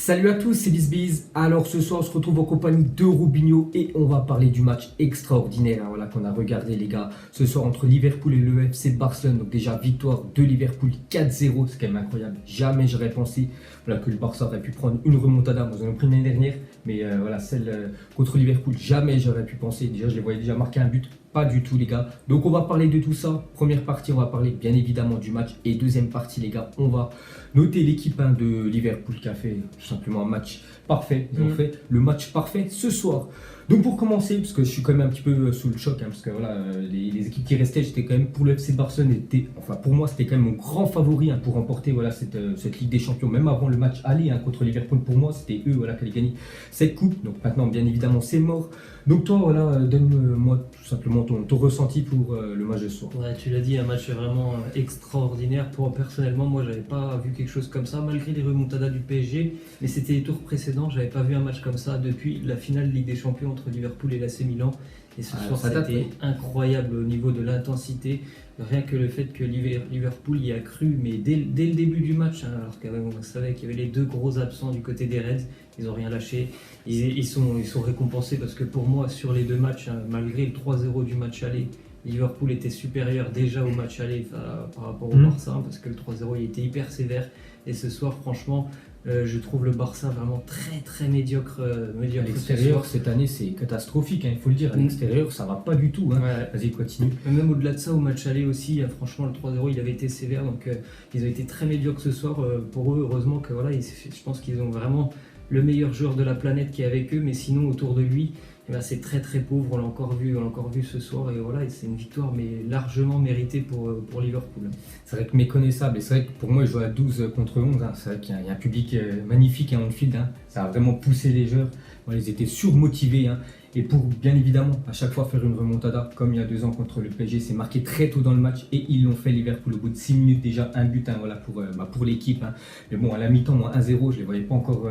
Salut à tous, c'est BizBiz. Alors ce soir, on se retrouve en compagnie de Robinho et on va parler du match extraordinaire voilà, qu'on a regardé les gars ce soir entre Liverpool et le FC Barcelone. Donc déjà victoire de Liverpool 4-0, c'est quand même incroyable. Jamais j'aurais pensé voilà, que le Barça aurait pu prendre une remontada. Ils en ont pris l'année dernière, mais voilà, celle contre Liverpool, jamais j'aurais pu penser. Déjà, je les voyais déjà marquer un but. Pas du tout les gars. Donc on va parler de tout ça. Première partie, on va parler bien évidemment du match. Et deuxième partie les gars, on va noter l'équipe de Liverpool qui a fait tout simplement un match parfait. Ils ont fait le match parfait ce soir. Donc pour commencer, parce que je suis quand même un petit peu sous le choc, parce que voilà, les équipes qui restaient, j'étais quand même pour le FC Barcelone, enfin pour moi c'était quand même mon grand favori pour remporter voilà, cette Ligue des Champions. Même avant le match aller contre Liverpool, pour moi c'était eux voilà, qui allaient gagner cette coupe. Donc maintenant bien évidemment c'est mort. Donc toi voilà, donne-moi tout simplement ton ressenti pour le match de ce soir. Ouais, tu l'as dit, un match vraiment extraordinaire. Personnellement, moi j'avais pas vu quelque chose comme ça, malgré les remontadas du PSG, mais c'était les tours précédents, j'avais pas vu un match comme ça depuis la finale Ligue des Champions entre Liverpool et l'AC Milan. Et ce soir, c'était incroyable au niveau de l'intensité. Rien que le fait que Liverpool y a cru, mais dès le début du match, alors qu'on savait qu'il y avait les deux gros absents du côté des Reds, ils n'ont rien lâché. Ils sont récompensés parce que pour moi, sur les deux matchs, malgré le 3-0 du match aller, Liverpool était supérieur déjà au match aller par rapport au Barça, parce que le 3-0 il était hyper sévère. Et ce soir, franchement, je trouve le Barça vraiment très très médiocre. À l'extérieur, cette année, c'est catastrophique, il faut le dire. À l'extérieur, ça va pas du tout. Ouais. Vas-y, continue. Même au-delà de ça, au match aller aussi, franchement, le 3-0, il avait été sévère. Donc, ils ont été très médiocres ce soir. Pour eux, heureusement que voilà, je pense qu'ils ont vraiment le meilleur joueur de la planète qui est avec eux. Mais sinon, autour de lui, c'est très très pauvre. On l'a encore vu ce soir. Et voilà, c'est une victoire mais largement méritée pour Liverpool. C'est vrai que méconnaissable. Et c'est vrai que pour moi, ils jouent à 12 contre 11. C'est vrai qu'il y a un public magnifique en field. Ça a vraiment poussé les joueurs. Voilà, ils étaient surmotivés. Et pour bien évidemment à chaque fois faire une remontada, comme il y a 2 ans contre le PSG, c'est marqué très tôt dans le match et ils l'ont fait Liverpool au bout de 6 minutes déjà, un but voilà, pour l'équipe. Mais bon, à la mi-temps, moi 1-0, je ne les voyais pas encore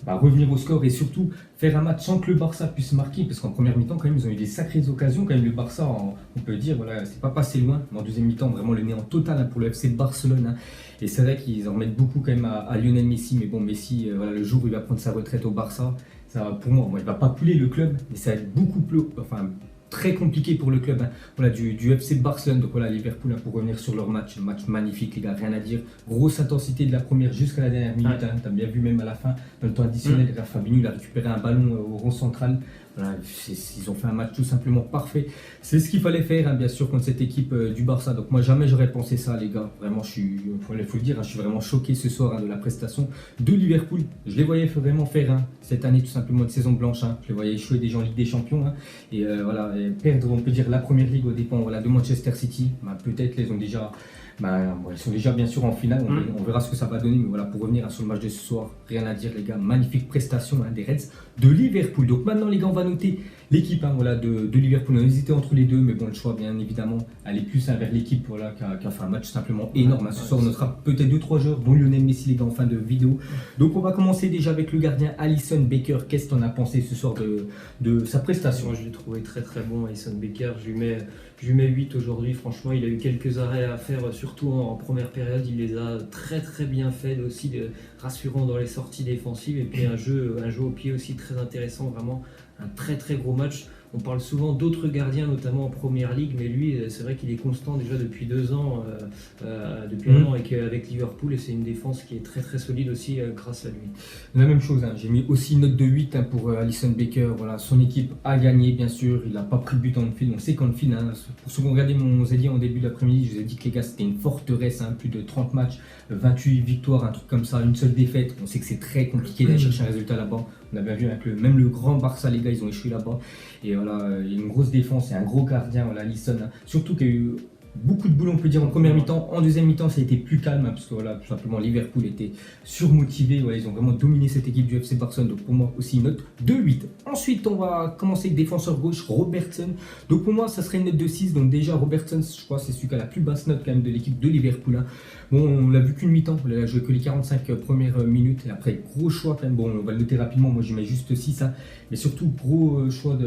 revenir au score et surtout faire un match sans que le Barça puisse marquer, parce qu'en première mi-temps, quand même, ils ont eu des sacrées occasions. Quand même, le Barça, on peut dire, voilà, c'est pas passé loin. Mais en deuxième mi-temps, vraiment le néant total pour le FC Barcelone. Et c'est vrai qu'ils en mettent beaucoup quand même à Lionel Messi. Mais bon, Messi, voilà, le jour où il va prendre sa retraite au Barça, ça, pour moi, il ne va pas couler le club, mais ça va être très compliqué pour le club voilà, du FC Barcelone. Donc voilà, Liverpool, pour revenir sur leur match, un match magnifique, les gars, rien à dire. Grosse intensité de la première jusqu'à la dernière minute. Tu as bien vu, même à la fin, dans le temps additionnel, Fabinho il a récupéré un ballon au rond central. Voilà, ils ont fait un match tout simplement parfait. C'est ce qu'il fallait faire, bien sûr, contre cette équipe du Barça. Donc moi, jamais j'aurais pensé ça, les gars. Vraiment, il faut le dire, je suis vraiment choqué ce soir de la prestation de Liverpool. Je les voyais vraiment faire cette année tout simplement une saison blanche. Je les voyais échouer déjà en Ligue des Champions. Et voilà, et perdre, on peut dire, la première ligue aux dépens de Manchester City. Peut-être ils ont déjà... ils sont déjà bien sûr en finale, on verra ce que ça va donner, mais voilà, pour revenir sur le match de ce soir, rien à dire les gars, magnifique prestation des Reds de Liverpool. Donc maintenant les gars, on va noter l'équipe voilà, de Liverpool. On a hésité entre les deux, mais bon, le choix bien évidemment aller plus vers l'équipe voilà, qui a fait un match simplement énorme. Ce soir on notera peut-être 2-3 joueurs, dont Lionel Messi les gars en fin de vidéo. Donc on va commencer déjà avec le gardien Alisson Becker. Qu'est-ce que tu en as pensé ce soir de sa prestation? Moi je l'ai trouvé très très bon, Alisson Becker. Je lui mets 8 aujourd'hui. Franchement, il a eu quelques arrêts à faire, surtout en première période. Il les a très très bien fait, aussi rassurant dans les sorties défensives. Et puis un jeu au pied aussi très intéressant, vraiment un très très gros match. On parle souvent d'autres gardiens, notamment en première ligue, mais lui, c'est vrai qu'il est constant déjà depuis 2 ans, depuis un an avec Liverpool, et c'est une défense qui est très très solide aussi grâce à lui. La même chose, j'ai mis aussi une note de 8 pour Alisson Becker. Voilà, son équipe a gagné, bien sûr, il n'a pas pris de but en field. On sait qu'en field, pour ceux qui ont regardé mon ZD en début d'après-midi, je vous ai dit que les gars, c'était une forteresse, plus de 30 matchs, 28 victoires, un truc comme ça, une seule défaite. On sait que c'est très compliqué d'aller chercher un résultat là-bas. On a bien vu avec même le grand Barça, les gars, ils ont échoué là-bas. Et voilà, il y a une grosse défense et un gros gardien, voilà, Alisson. Surtout qu'il y a eu beaucoup de boulot, on peut dire, en première mi-temps. En deuxième mi-temps, ça a été plus calme, parce que voilà, tout simplement, Liverpool était surmotivé. Voilà, ils ont vraiment dominé cette équipe du FC Barcelone. Donc pour moi, aussi une note de 8. Ensuite, on va commencer avec défenseur gauche, Robertson. Donc pour moi, ça serait une note de 6. Donc déjà, Robertson, je crois, c'est celui qui a la plus basse note quand même de l'équipe de Liverpool. Bon, on l'a vu qu'une mi-temps, il a joué que les 45 premières minutes, et après, gros choix quand même. Bon, on va le noter rapidement, moi j'y mets juste 6, hein. Mais surtout, gros choix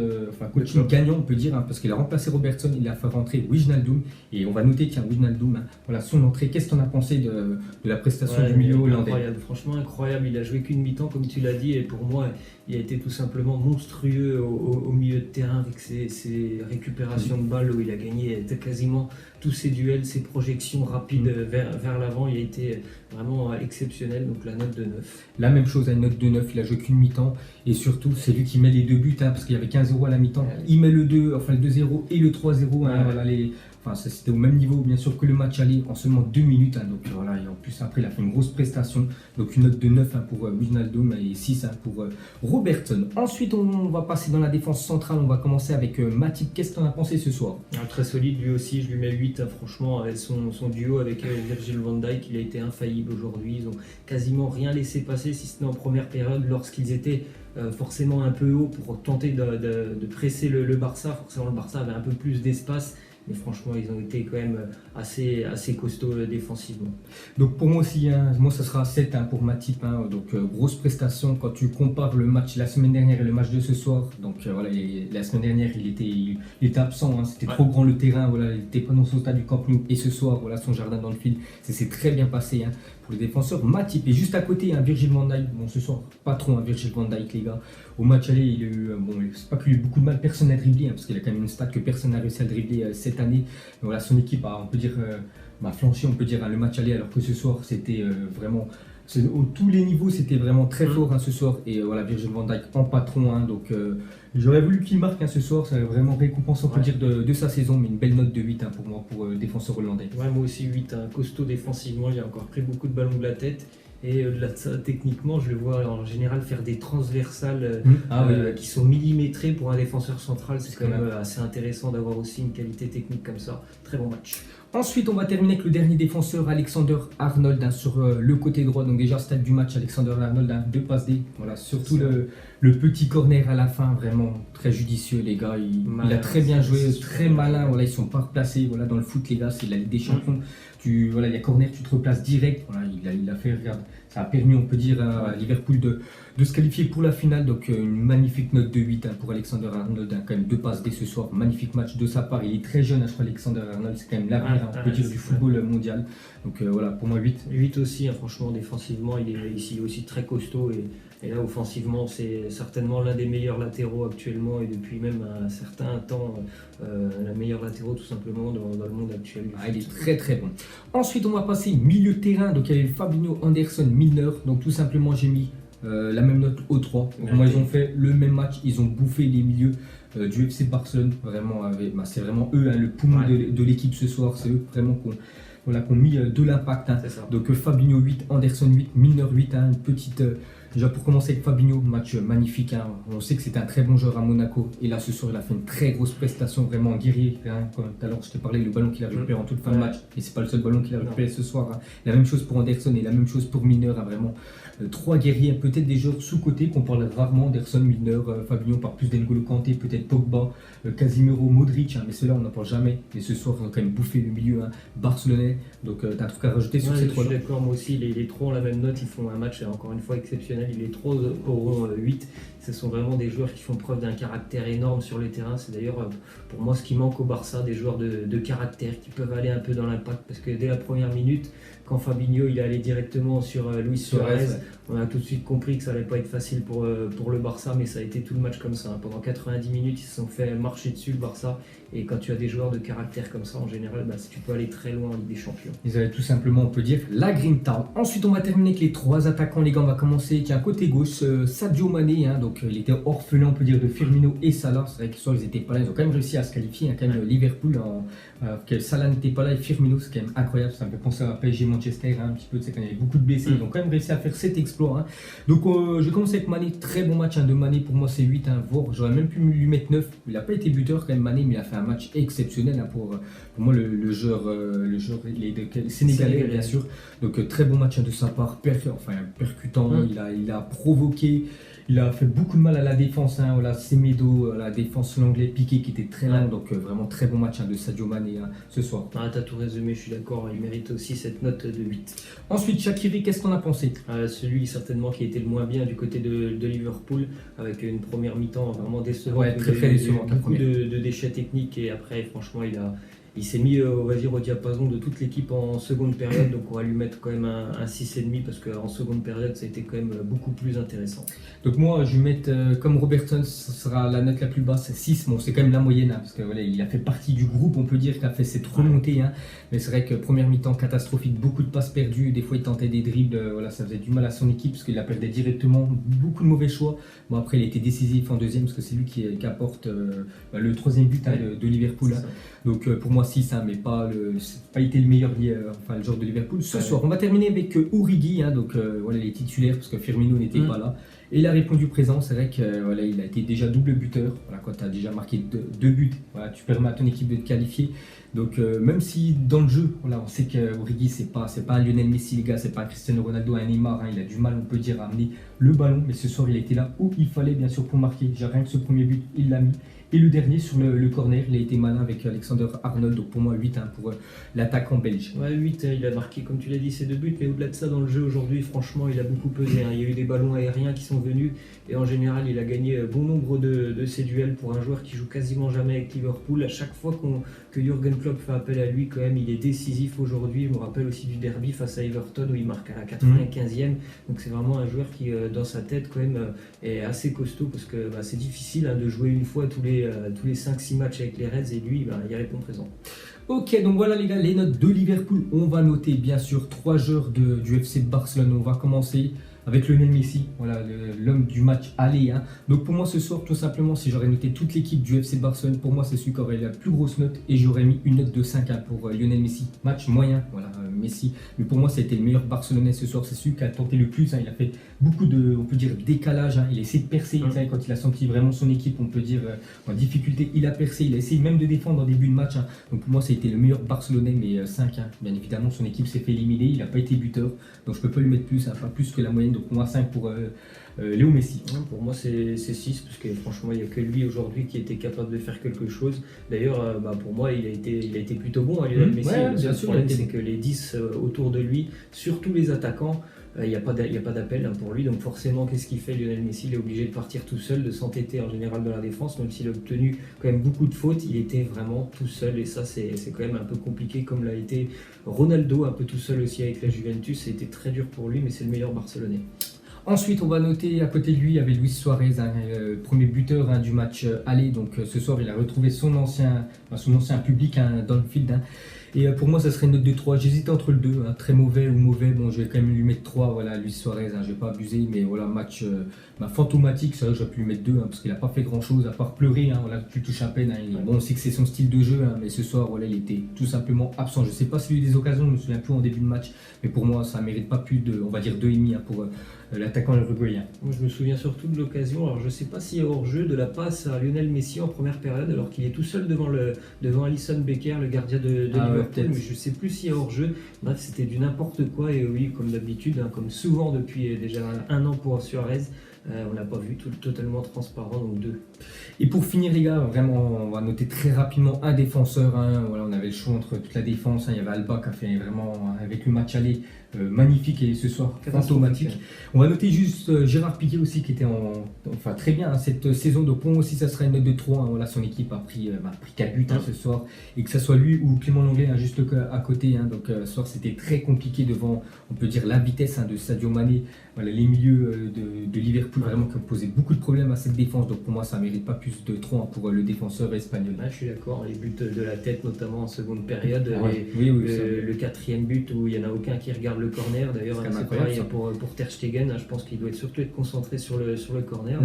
coaching gagnant, on peut dire, hein, parce qu'il a remplacé Robertson, il a fait rentrer Wijnaldum, et on va noter, tiens, Wijnaldum, hein, voilà, son entrée. Qu'est-ce que tu en as pensé de la prestation du milieu hollandais? Incroyable, franchement incroyable, il a joué qu'une mi-temps, comme tu l'as dit, et pour moi, il a été tout simplement monstrueux au milieu de terrain avec ses récupérations de balles où il a gagné quasiment tous ses duels, ses projections rapides vers l'avant. Il a été vraiment exceptionnel, donc la note de 9. La même chose, à une note de 9, il a joué qu'une mi-temps et surtout c'est lui qui met les 2 buts, hein, parce qu'il y avait 15-0 à la mi-temps. Il met le 2-0 et le 3-0, hein, voilà, c'était au même niveau bien sûr que le match aller en seulement 2 minutes, hein, donc voilà, et en plus après il a fait une grosse prestation, donc une note de 9, hein, pour Wijnaldum et 6, hein, pour Robertson. Ensuite on va passer dans la défense centrale, on va commencer avec Matip. Qu'est-ce que tu en as pensé ce soir? Très solide lui aussi, je lui mets 8, hein, franchement, avec son duo avec Virgil van Dijk, il a été infaillible aujourd'hui, ils ont quasiment rien laissé passer si ce n'est en première période lorsqu'ils étaient forcément un peu haut pour tenter de presser le Barça. Forcément le Barça avait un peu plus d'espace, mais franchement ils ont été quand même assez costauds défensivement. Donc pour moi aussi, hein, moi ça sera 7, hein, pour Matip, hein, donc grosse prestation quand tu compares le match la semaine dernière et le match de ce soir. Donc voilà, la semaine dernière il était absent, hein, c'était trop grand le terrain, voilà, il n'était pas dans son stade du Camp Nou, et ce soir voilà, son jardin dans le field, c'est très bien passé, hein, pour les défenseurs. Matip, et juste à côté, hein, Virgil van Dijk, bon ce soir pas trop, hein, Virgil van Dijk les gars. Au match aller, il a eu, c'est pas qu'il a eu beaucoup de mal, personne n'a dribblé, hein, parce qu'il a quand même une stat que personne n'a réussi à dribbler cette année. Donc voilà, son équipe a, on peut dire, flanché, on peut dire, hein, le match aller, alors que ce soir c'était vraiment, tous les niveaux c'était vraiment très fort, hein, ce soir. Et voilà, Virgil van Dijk en patron, hein, donc j'aurais voulu qu'il marque, hein, ce soir, ça vraiment récompensé, on peut dire, de sa saison, mais une belle note de 8, hein, pour moi, pour défenseur hollandais. Ouais, moi aussi 8, hein, costaud défensivement, il a encore pris beaucoup de ballons de la tête. Et au-delà de ça, techniquement, je le vois en général faire des transversales qui sont millimétrées pour un défenseur central. C'est quand même assez intéressant d'avoir aussi une qualité technique comme ça. Très bon match. Ensuite, on va terminer avec le dernier défenseur, Alexander-Arnold, hein, sur le côté droit. Donc déjà, stade du match, Alexander-Arnold, hein, 2 passes D. Voilà, surtout le petit corner à la fin, vraiment très judicieux, les gars. Il a très bien joué, très malin. Voilà, ils sont pas replacés. Voilà, dans le foot, les gars, c'est la Ligue des Champions. Voilà, il y a corner, tu te replaces direct. Voilà, il a fait, regarde, ça a permis, on peut dire, à Liverpool de se qualifier pour la finale. Donc une magnifique note de 8, hein, pour Alexander-Arnold, hein, quand même 2 passes dès ce soir. Magnifique match de sa part. Il est très jeune, hein, je crois, Alexander-Arnold, c'est quand même l'avenir, on peut dire, du football mondial. Donc voilà, pour moi 8. 8 aussi, hein, franchement, défensivement, il est ici aussi très costaud. Et là, offensivement, c'est certainement l'un des meilleurs latéraux actuellement, et depuis même un certain temps, le meilleur latéraux tout simplement dans le monde actuel. Il est très très bon. Ensuite, on va passer milieu de terrain. Donc il y avait Fabinho, Anderson, Milner. Donc tout simplement, j'ai mis la même note aux 3. Donc, moi, ils ont fait le même match, ils ont bouffé les milieux du FC Barcelone. Vraiment, c'est vraiment eux, hein, le poumon de l'équipe ce soir. C'est eux vraiment qu'on mis de l'impact, hein. Donc Fabinho 8, Anderson 8, Milner 8, hein, une petite... déjà pour commencer avec Fabinho, match magnifique, hein. On sait que c'est un très bon joueur à Monaco, et là ce soir il a fait une très grosse prestation, vraiment guerrier, hein. Tout à l'heure je t'ai parlé, le ballon qu'il a récupéré en toute fin de match, et c'est pas le seul ballon qu'il a récupéré ce soir, hein. La même chose pour Anderson et la même chose pour Milner, hein, vraiment 3 guerriers, peut-être des joueurs sous-cotés qu'on parle rarement. Anderson, Milner, Fabinho, par plus d'N'Golo Kanté, peut-être Pogba, Casemiro, Modric, hein, mais ceux-là on n'en parle jamais. Et ce soir ils ont quand même bouffé le milieu, hein, barcelonais. Donc t'as un truc à rajouter sur ces 3 là? Je suis d'accord, moi aussi, les 3 ont la même note, ils font un match encore une fois exceptionnel. Les 3 auront 8. Ce sont vraiment des joueurs qui font preuve d'un caractère énorme sur le terrain. C'est d'ailleurs pour moi ce qui manque au Barça, des joueurs de caractère qui peuvent aller un peu dans l'impact, parce que dès la première minute, quand Fabinho il est allé directement sur Luis Suarez, on a tout de suite compris que ça allait pas être facile pour le Barça, mais ça a été tout le match comme ça, hein. Pendant 90 minutes, ils se sont fait marcher dessus, le Barça. Et quand tu as des joueurs de caractère comme ça, en général, tu peux aller très loin en Ligue des Champions. Ils avaient tout simplement, on peut dire, la Grinta. Ensuite, on va terminer avec les 3 attaquants, les gars. On va commencer, tiens, côté gauche, Sadio Mané, hein, donc il était orphelin, on peut dire, de Firmino et Salah. C'est vrai que ce soir, ils n'étaient pas là. Ils ont quand même réussi à se qualifier, hein, quand même, Liverpool, que Salah n'était pas là et Firmino, c'est quand même incroyable. Ça me fait penser à PSG Manchester, hein, un petit peu, tu sais, quand il y avait beaucoup de blessés. Ils ont quand même réussi à faire cet exploit, hein. Donc, je commence avec Mané. Très bon match, hein, de Mané. Pour moi, c'est 8, hein, voire j'aurais même pu lui mettre 9. Il n'a pas été buteur, quand même, Mané, mais il a fait un match exceptionnel, hein, pour moi, le joueur sénégalais, bien sûr. Donc très bon match, hein, de sa part, percutant, il a provoqué, Il a fait beaucoup de mal à la défense, hein, voilà, Semedo, la défense l'anglais Piqué qui était très lent, donc vraiment très bon match de Sadio Mané ce soir. Ah, t'as tout résumé, je suis d'accord, il mérite aussi cette note de 8. Ensuite, Shaqiri, qu'est-ce qu'on a pensé? Celui certainement qui a été le moins bien du côté de Liverpool, avec une première mi-temps vraiment décevante. Ouais, très décevante. Beaucoup de déchets techniques et après, franchement, il s'est mis on va dire, au diapason de toute l'équipe en seconde période, donc on va lui mettre quand même un 6,5 parce qu'en seconde période ça a été quand même beaucoup plus intéressant. Donc moi je vais mettre comme Robertson, ce sera la note la plus basse, 6, bon c'est quand même la moyenne, hein, parce que voilà, il a fait partie du groupe, on peut dire qu'il a fait cette remontée, hein, mais c'est vrai que première mi-temps catastrophique, beaucoup de passes perdues, des fois il tentait des dribbles, voilà, ça faisait du mal à son équipe parce qu'il la perdait directement, beaucoup de mauvais choix. Bon après il a été décisif en deuxième parce que c'est lui qui apporte le troisième but de Liverpool, hein. Donc pour moi 6, hein, mais pas été le meilleur le joueur de Liverpool. Ce soir, on va terminer avec Origi, hein, donc voilà les titulaires parce que Firmino n'était pas là. Et il a répondu présent, c'est vrai qu'il voilà, il a été déjà double buteur. Voilà, quand tu as déjà marqué deux buts, voilà, tu permets à ton équipe de te qualifier. Donc même si dans le jeu, voilà, on sait que Origi c'est pas un Lionel Messi les gars, c'est pas un Cristiano Ronaldo, un Neymar, hein, il a du mal on peut dire à amener le ballon, mais ce soir il était là où il fallait bien sûr pour marquer. J'ai rien que ce premier but, il l'a mis. Et le dernier sur le corner, il a été malin avec Alexander Arnold, donc pour moi 8, hein, pour l'attaquant belge. Ouais, 8, il a marqué comme tu l'as dit ses deux buts, mais au-delà de ça dans le jeu aujourd'hui, franchement il a beaucoup pesé, hein. Il y a eu des ballons aériens qui sont venus et en général il a gagné bon nombre de ses duels pour un joueur qui joue quasiment jamais avec Liverpool. À chaque fois que Jürgen Klopp fait appel à lui, quand même il est décisif aujourd'hui. Je me rappelle aussi du derby face à Everton où il marque à la 95e, donc c'est vraiment un joueur qui dans sa tête quand même est assez costaud parce que c'est difficile, hein, de jouer une fois tous les 5-6 matchs avec les Reds et lui il répond présent. Ok, donc voilà les gars, les notes de Liverpool. On va noter bien sûr 3 joueurs du FC Barcelone. On va commencer avec Lionel Messi, voilà, l'homme du match aller, hein. Donc pour moi ce soir, tout simplement, si j'aurais noté toute l'équipe du FC Barcelone, pour moi c'est celui qui aurait la plus grosse note et j'aurais mis une note de 5, hein, pour Lionel Messi. Match moyen, voilà, Messi. Mais pour moi, ça a été le meilleur Barcelonais ce soir. C'est celui qui a tenté le plus, hein. Il a fait beaucoup de, on peut dire, décalage, hein. Il a essayé de percer, quand il a senti vraiment son équipe, on peut dire, en difficulté, il a percé. Il a essayé même de défendre en début de match, hein. Donc pour moi, ça a été le meilleur Barcelonais, mais 5, hein. Bien évidemment, son équipe s'est fait éliminer. Il n'a pas été buteur, donc je peux pas lui mettre plus, hein, pas plus que la moyenne. Donc pour moi 5 pour Léo Messi. Pour moi c'est 6 parce que franchement il n'y a que lui aujourd'hui qui était capable de faire quelque chose. D'ailleurs pour moi il a été plutôt bon, hein, Lionel Messi. Ouais, le seul problème c'est que les 10 autour de lui, surtout les attaquants, il n'y a pas d'appel, hein, pour lui, donc forcément qu'est-ce qu'il fait Lionel Messi? Il est obligé de partir tout seul, de s'entêter en général dans la défense, même s'il a obtenu quand même beaucoup de fautes, il était vraiment tout seul et ça c'est quand même un peu compliqué comme l'a été Ronaldo, un peu tout seul aussi avec la Juventus. C'était très dur pour lui mais c'est le meilleur Barcelonais. Ensuite, on va noter à côté de lui, il y avait Luis Suarez, hein, premier buteur, hein, du match aller. Donc ce soir, il a retrouvé son ancien public, hein, dans le field, hein. Et pour moi, ça serait une note de 3. J'hésitais entre le 2, hein, très mauvais ou mauvais. Bon, je vais quand même lui mettre 3. Voilà, Luis Suarez, hein, je vais pas abuser, mais voilà, match fantomatique. C'est vrai que j'aurais pu lui mettre 2, hein, parce qu'il n'a pas fait grand chose à part pleurer, hein, voilà, tu touches à peine, hein. Bon, on sait que c'est son style de jeu, hein, mais ce soir, voilà, il était tout simplement absent. Je sais pas s'il a eu des occasions, je me souviens plus en début de match, mais pour moi, ça mérite pas plus de, on va dire 2,5, hein, pour l'attaquant uruguayen. Moi, je me souviens surtout de l'occasion. Alors, je sais pas s'il y a hors-jeu de la passe à Lionel Messi en première période, alors qu'il est tout seul devant Alisson Becker, le gardien de Liverpool. Mais je sais plus s'il y a hors-jeu. Bref, c'était du n'importe quoi. Et oui, comme d'habitude, hein, comme souvent depuis déjà un an pour Suarez, on l'a pas vu, totalement transparent, donc 2. Et pour finir les gars, vraiment, on va noter très rapidement un défenseur, hein. Voilà, on avait le choix entre toute la défense, hein. Il y avait Alba qui a fait vraiment, avec le match aller, magnifique et ce soir fantomatique. On va noter juste Gérard Piqué aussi qui était très bien, hein, cette saison. Donc pour moi aussi ça sera une note de 3, hein. Voilà, son équipe a pris 4 buts, hein, ce soir, et que ça soit lui ou Clément Lenglet, hein, juste à côté, hein. Donc ce soir c'était très compliqué devant, on peut dire, la vitesse, hein, de Sadio Mané. Voilà, les milieux de Liverpool vraiment qui ont posé beaucoup de problèmes à cette défense. Donc pour moi ça mérite pas plus de 3, hein, pour le défenseur espagnol. Je suis d'accord, les buts de la tête notamment en seconde période, le 4e but où il n'y en a aucun qui regarde le corner. D'ailleurs c'est pareil pour Ter Stegen, hein. Je pense qu'il doit surtout être concentré sur le corner.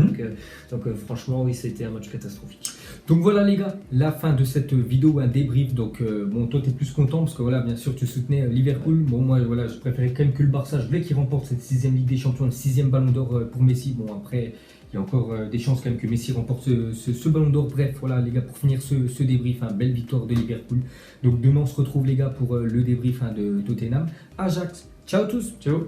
Donc franchement oui, c'était un match catastrophique. Donc voilà les gars, la fin de cette vidéo, un débrief. Donc bon, toi t'es plus content parce que voilà, bien sûr tu soutenais Liverpool. Bon moi voilà, je préférais quand même que le Barça, je voulais qu'il remporte cette 6e Ligue des Champions, le 6e Ballon d'Or pour Messi. Bon après, il y a encore des chances quand même que Messi remporte ce Ballon d'Or. Bref, voilà les gars, pour finir ce débrief, hein, belle victoire de Liverpool. Donc demain on se retrouve les gars pour le débrief, hein, de Tottenham Ajax. Ciao tous. Ciao.